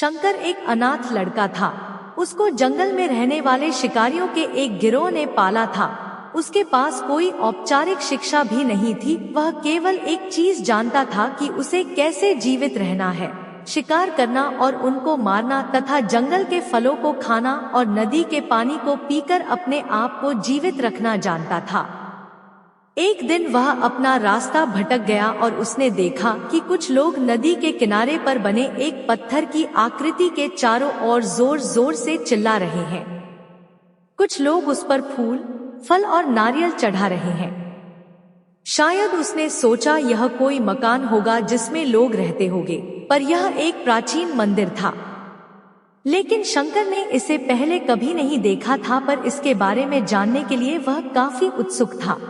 शंकर एक अनाथ लड़का था। उसको जंगल में रहने वाले शिकारियों के एक गिरोह ने पाला था। उसके पास कोई औपचारिक शिक्षा भी नहीं थी। वह केवल एक चीज जानता था कि उसे कैसे जीवित रहना है, शिकार करना और उनको मारना तथा जंगल के फलों को खाना और नदी के पानी को पीकर अपने आप को जीवित रखना जानता था। एक दिन वह अपना रास्ता भटक गया और उसने देखा कि कुछ लोग नदी के किनारे पर बने एक पत्थर की आकृति के चारों ओर जोर जोर से चिल्ला रहे हैं। कुछ लोग उस पर फूल, फल और नारियल चढ़ा रहे हैं। शायद उसने सोचा यह कोई मकान होगा जिसमें लोग रहते होंगे, पर यह एक प्राचीन मंदिर था। लेकिन शंकर ने इसे पहले कभी नहीं देखा था, पर इसके बारे में जानने के लिए वह काफी उत्सुक था।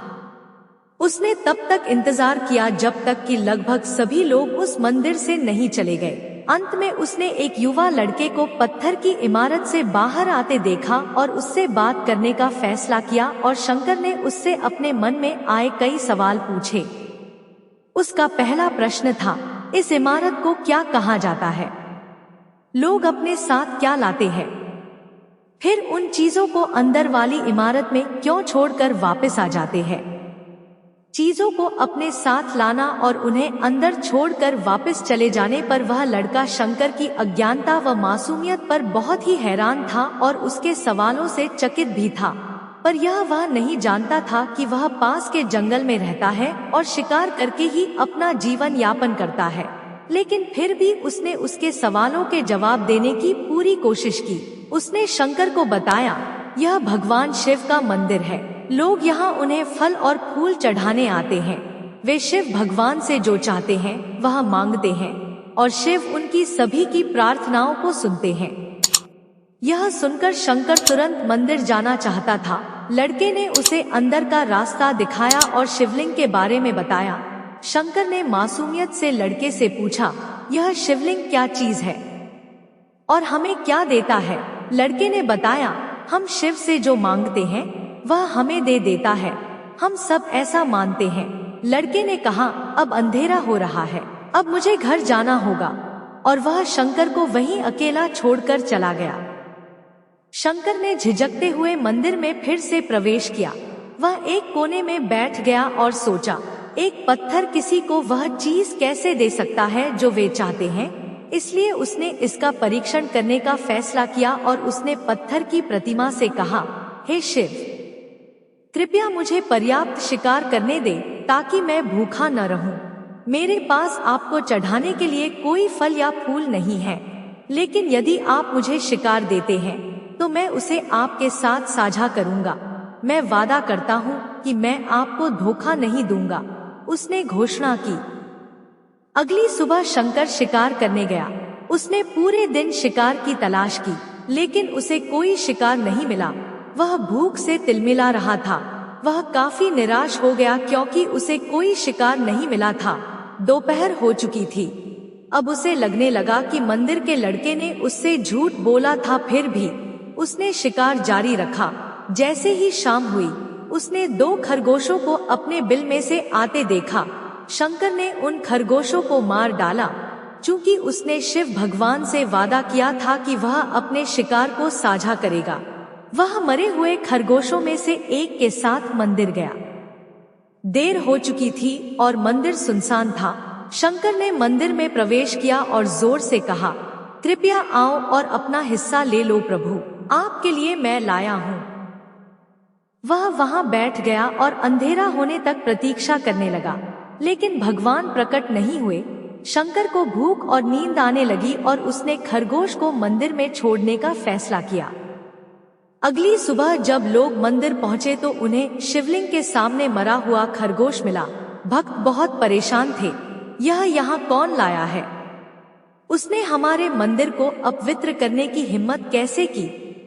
उसने तब तक इंतजार किया जब तक कि लगभग सभी लोग उस मंदिर से नहीं चले गए। अंत में उसने एक युवा लड़के को पत्थर की इमारत से बाहर आते देखा और उससे बात करने का फैसला किया और शंकर ने उससे अपने मन में आए कई सवाल पूछे। उसका पहला प्रश्न था, इस इमारत को क्या कहा जाता है? लोग अपने साथ क्या लाते हैं? फिर उन चीजों को अंदर वाली इमारत में क्यों छोड़कर वापस आ जाते हैं? चीजों को अपने साथ लाना और उन्हें अंदर छोड़कर वापस चले जाने पर वह लड़का शंकर की अज्ञानता व मासूमियत पर बहुत ही हैरान था और उसके सवालों से चकित भी था। पर यह वह नहीं जानता था कि वह पास के जंगल में रहता है और शिकार करके ही अपना जीवन यापन करता है। लेकिन फिर भी उसने उसके सवालों के जवाब देने की पूरी कोशिश की। उसने शंकर को बताया, यह भगवान शिव का मंदिर है। लोग यहाँ उन्हें फल और फूल चढ़ाने आते हैं। वे शिव भगवान से जो चाहते हैं वह मांगते हैं और शिव उनकी सभी की प्रार्थनाओं को सुनते हैं। यह सुनकर शंकर तुरंत मंदिर जाना चाहता था। लड़के ने उसे अंदर का रास्ता दिखाया और शिवलिंग के बारे में बताया। शंकर ने मासूमियत से लड़के से पूछा, यह शिवलिंग क्या चीज है और हमें क्या देता है? लड़के ने बताया, हम शिव से जो मांगते हैं वह हमें दे देता है। हम सब ऐसा मानते हैं। लड़के ने कहा, अब अंधेरा हो रहा है, अब मुझे घर जाना होगा। और वह शंकर को वहीं अकेला छोड़कर चला गया। शंकर ने झिझकते हुए मंदिर में फिर से प्रवेश किया। वह एक कोने में बैठ गया और सोचा, एक पत्थर किसी को वह चीज कैसे दे सकता है जो वे चाहते हैं? इसलिए उसने इसका परीक्षण करने का फैसला किया और उसने पत्थर की प्रतिमा से कहा, हे शिव, कृपया मुझे पर्याप्त शिकार करने दे ताकि मैं भूखा न रहूं। मेरे पास आपको चढ़ाने के लिए कोई फल या फूल नहीं है, लेकिन यदि आप मुझे शिकार देते हैं तो मैं उसे आपके साथ साझा करूंगा। मैं वादा करता हूं कि मैं आपको धोखा नहीं दूंगा। उसने घोषणा की। अगली सुबह शंकर शिकार करने गया। उसने पूरे दिन शिकार की तलाश की, लेकिन उसे कोई शिकार नहीं मिला। वह भूख से तिलमिला रहा था। वह काफी निराश हो गया क्योंकि उसे कोई शिकार नहीं मिला था। दोपहर हो चुकी थी। अब उसे लगने लगा कि मंदिर के लड़के ने उससे झूठ बोला था, फिर भी उसने शिकार जारी रखा। जैसे ही शाम हुई, उसने 2 खरगोशों को अपने बिल में से आते देखा। शंकर ने उन खरगोशों को मार डाला। चूंकि उसने शिव भगवान से वादा किया था कि वह अपने शिकार को साझा करेगा, वह मरे हुए खरगोशों में से एक के साथ मंदिर गया। देर हो चुकी थी और मंदिर सुनसान था। शंकर ने मंदिर में प्रवेश किया और जोर से कहा, कृपया आओ और अपना हिस्सा ले लो प्रभु, आपके लिए मैं लाया हूँ। वह वहां बैठ गया और अंधेरा होने तक प्रतीक्षा करने लगा, लेकिन भगवान प्रकट नहीं हुए। शंकर को भूख और नींद आने लगी और उसने खरगोश को मंदिर में छोड़ने का फैसला किया। अगली सुबह जब लोग मंदिर पहुंचे तो उन्हें शिवलिंग के सामने मरा हुआ खरगोश मिला। भक्त बहुत परेशान थे। यह यहाँ कौन लाया है? उसने हमारे मंदिर को अपवित्र करने की हिम्मत कैसे की?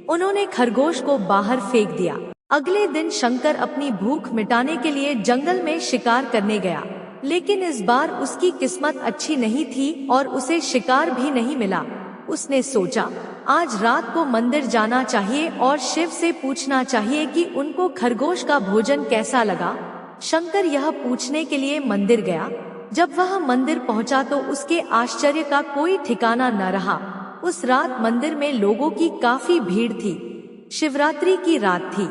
उन्होंने खरगोश को बाहर फेंक दिया। अगले दिन शंकर अपनी भूख मिटाने के लिए जंगल में शिकार करने गया, लेकिन इस बार उसकी किस्मत अच्छी नहीं थी और उसे शिकार भी नहीं मिला। उसने सोचा, आज रात को मंदिर जाना चाहिए और शिव से पूछना चाहिए कि उनको खरगोश का भोजन कैसा लगा। शंकर यह पूछने के लिए मंदिर गया। जब वह मंदिर पहुंचा तो उसके आश्चर्य का कोई ठिकाना न रहा। उस रात मंदिर में लोगों की काफी भीड़ थी। शिवरात्रि की रात थी,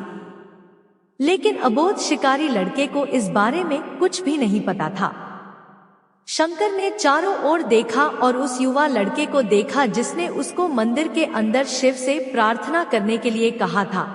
लेकिन अबोध शिकारी लड़के को इस बारे में कुछ भी नहीं पता था। शंकर ने चारों ओर देखा और उस युवा लड़के को देखा जिसने उसको मंदिर के अंदर शिव से प्रार्थना करने के लिए कहा था।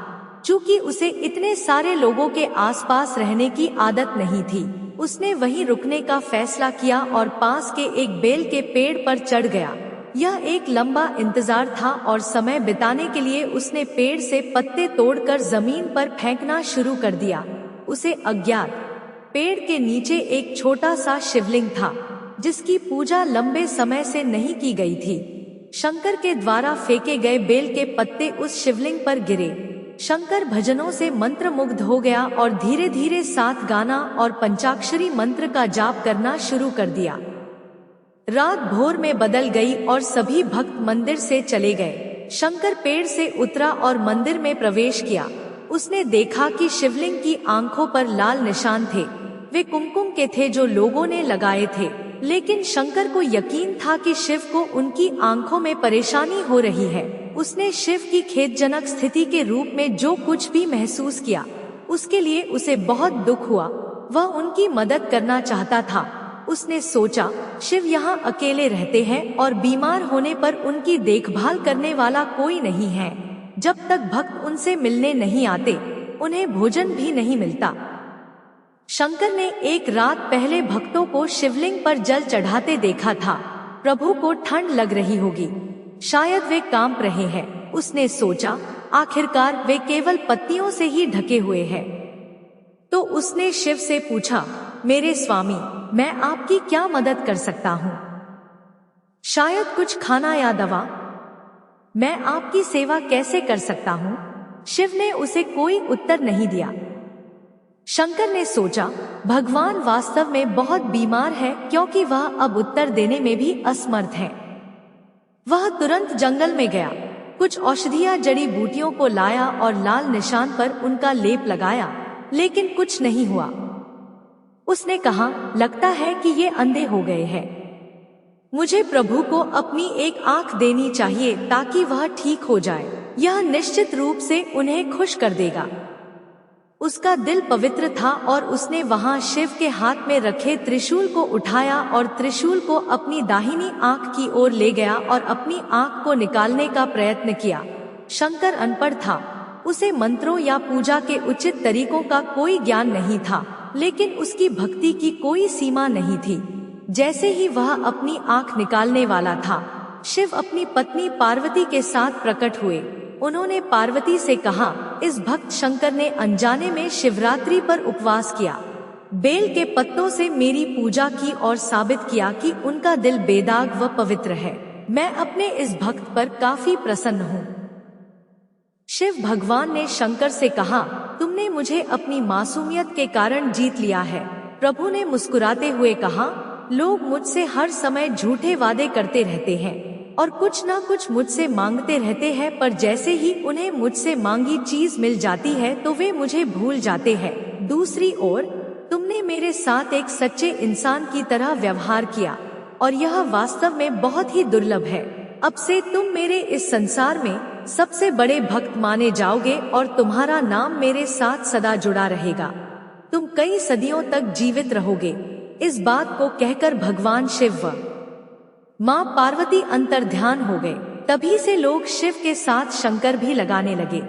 चूंकि उसे इतने सारे लोगों के आसपास रहने की आदत नहीं थी, उसने वहीं रुकने का फैसला किया और पास के एक बेल के पेड़ पर चढ़ गया। यह एक लंबा इंतजार था और समय बिताने के लिए उसने पेड़ से पत्ते तोड़कर जमीन पर फेंकना शुरू कर दिया। उसे अज्ञात पेड़ के नीचे एक छोटा सा शिवलिंग था जिसकी पूजा लंबे समय से नहीं की गई थी। शंकर के द्वारा फेंके गए बेल के पत्ते उस शिवलिंग पर गिरे। शंकर भजनों से मंत्रमुग्ध हो गया और धीरे धीरे साथ गाना और पंचाक्षरी मंत्र का जाप करना शुरू कर दिया। रात भोर में बदल गई और सभी भक्त मंदिर से चले गए। शंकर पेड़ से उतरा और मंदिर में प्रवेश किया। उसने देखा कि शिवलिंग की आंखों पर लाल निशान थे। वे कुमकुम के थे जो लोगों ने लगाए थे, लेकिन शंकर को यकीन था कि शिव को उनकी आंखों में परेशानी हो रही है। उसने शिव की खेदजनक स्थिति के रूप में जो कुछ भी महसूस किया, उसके लिए उसे बहुत दुख हुआ। वह उनकी मदद करना चाहता था। उसने सोचा, शिव यहाँ अकेले रहते हैं और बीमार होने पर उनकी देखभाल करने वाला कोई नहीं है। जब तक भक्त उनसे मिलने नहीं आते, उन्हें भोजन भी नहीं मिलता। शंकर ने एक रात पहले भक्तों को शिवलिंग पर जल चढ़ाते देखा था। प्रभु को ठंड लग रही होगी, शायद वे कांप रहे हैं। उसने सोचा, आखिरकार वे केवल पत्तियों से ही ढके हुए हैं। तो उसने शिव से पूछा, मेरे स्वामी, मैं आपकी क्या मदद कर सकता हूँ? शायद कुछ खाना या दवा? मैं आपकी सेवा कैसे कर सकता हूँ? शिव ने उसे कोई उत्तर नहीं दिया। शंकर ने सोचा, भगवान वास्तव में बहुत बीमार है क्योंकि वह अब उत्तर देने में भी असमर्थ है। वह तुरंत जंगल में गया, कुछ औषधीय जड़ी बूटियों को लाया और लाल निशान पर उनका लेप लगाया, लेकिन कुछ नहीं हुआ। उसने कहा, लगता है कि ये अंधे हो गए हैं। मुझे प्रभु को अपनी एक आंख देनी चाहिए ताकि वह ठीक हो जाए। यह निश्चित रूप से उन्हें खुश कर देगा। उसका दिल पवित्र था और उसने वहां शिव के हाथ में रखे त्रिशूल को उठाया और त्रिशूल को अपनी दाहिनी आंख की ओर ले गया और अपनी आंख को निकालने का प्रयत्न किया। शंकर अनपढ़ था, उसे मंत्रों या पूजा के उचित तरीकों का कोई ज्ञान नहीं था, लेकिन उसकी भक्ति की कोई सीमा नहीं थी। जैसे ही वह अपनी आंख निकालने वाला था, शिव अपनी पत्नी पार्वती के साथ प्रकट हुए। उन्होंने पार्वती से कहा, इस भक्त शंकर ने अनजाने में शिवरात्रि पर उपवास किया, बेल के पत्तों से मेरी पूजा की और साबित किया कि उनका दिल बेदाग व पवित्र है। मैं अपने इस भक्त पर काफी प्रसन्न हूँ। शिव भगवान ने शंकर से कहा, तुमने मुझे अपनी मासूमियत के कारण जीत लिया है। प्रभु ने मुस्कुराते हुए कहा, लोग मुझसे हर समय झूठे वादे करते रहते हैं और कुछ ना कुछ मुझसे मांगते रहते हैं, पर जैसे ही उन्हें मुझसे मांगी चीज मिल जाती है तो वे मुझे भूल जाते हैं। दूसरी ओर तुमने मेरे साथ एक सच्चे इंसान की तरह व्यवहार किया और यह वास्तव में बहुत ही दुर्लभ है। अब से तुम मेरे इस संसार में सबसे बड़े भक्त माने जाओगे और तुम्हारा नाम मेरे साथ सदा जुड़ा रहेगा। तुम कई सदियों तक जीवित रहोगे। इस बात को कहकर भगवान शिव व माँ पार्वती अंतर्ध्यान हो गए। तभी से लोग शिव के साथ शंकर भी लगाने लगे।